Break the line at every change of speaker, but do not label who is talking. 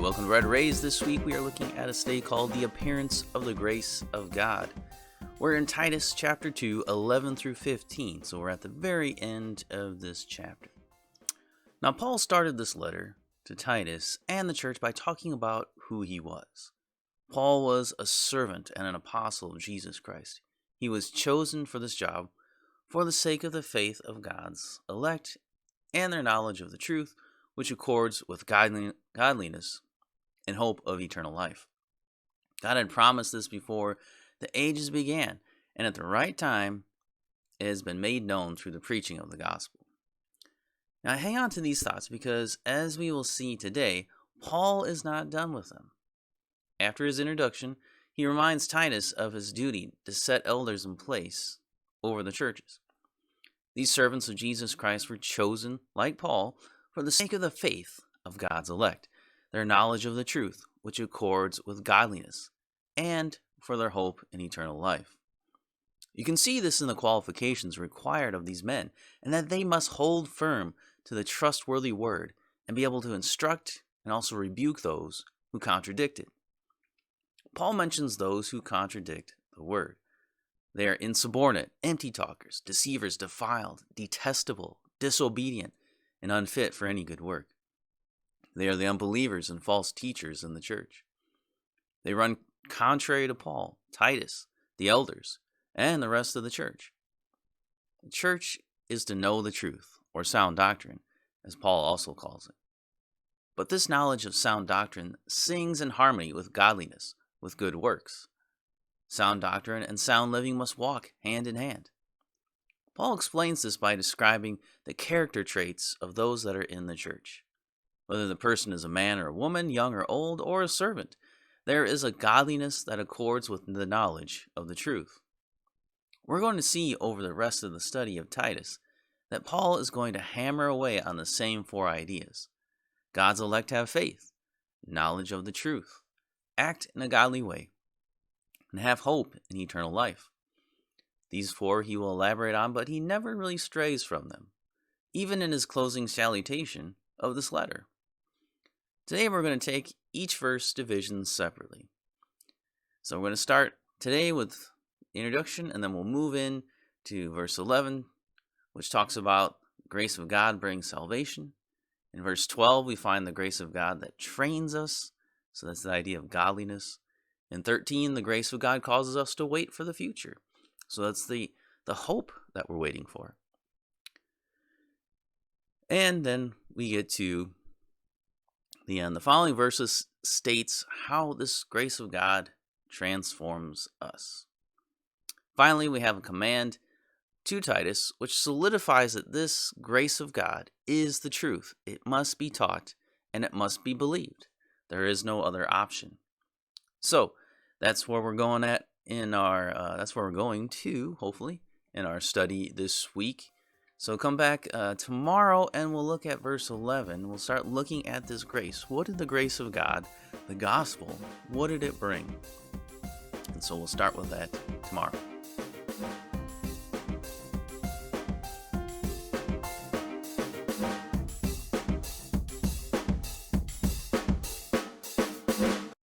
welcome to Red Rays. This week we are looking at a study called The Appearance of the Grace of God. We're in Titus chapter 2, 11 through 15, so we're at the very end of this chapter. Now, Paul started this letter to Titus and the church by talking about who he was. Paul was a servant and an apostle of Jesus Christ. He was chosen for this job for the sake of the faith of God's elect and their knowledge of the truth, which accords with godliness and hope of eternal life. God had promised this before the ages began, and at the right time, it has been made known through the preaching of the gospel. Now, hang on to these thoughts because, as we will see today, Paul is not done with them. After his introduction, he reminds Titus of his duty to set elders in place over the churches. These servants of Jesus Christ were chosen, like Paul, for the sake of the faith of God's elect, their knowledge of the truth, which accords with godliness, and for their hope in eternal life. You can see this in the qualifications required of these men, and that they must hold firm to the trustworthy word and be able to instruct and also rebuke those who contradict it. Paul mentions those who contradict the word. They are insubordinate, empty talkers, deceivers, defiled, detestable, disobedient, and unfit for any good work. They are the unbelievers and false teachers in the church. They run contrary to Paul, Titus, the elders, and the rest of the church. The church is to know the truth, or sound doctrine, as Paul also calls it. But this knowledge of sound doctrine sings in harmony with godliness, with good works. Sound doctrine and sound living must walk hand in hand. Paul explains this by describing the character traits of those that are in the church. Whether the person is a man or a woman, young or old, or a servant, there is a godliness that accords with the knowledge of the truth. We're going to see over the rest of the study of Titus that Paul is going to hammer away on the same four ideas. God's elect have faith, knowledge of the truth, act in a godly way, and have hope in eternal life. These four he will elaborate on, but he never really strays from them, even in his closing salutation of this letter. Today we're going to take each verse division separately. So we're going to start today with the introduction, and then we'll move in to verse 11, which talks about the grace of God brings salvation. In verse 12, we find the grace of God that trains us. So that's the idea of godliness. In 13, the grace of God causes us to wait for the future. So that's the hope that we're waiting for. And then we get to the end. The following verses states how this grace of God transforms us. Finally, we have a command to Titus, which solidifies that this grace of God is the truth. It must be taught and it must be believed. There is no other option. So that's where we're going at that's where we're going to, hopefully, in our study this week. So come back tomorrow and we'll look at verse 11. We'll start looking at this grace. What did the grace of God, the gospel, what did it bring? And so we'll start with that tomorrow.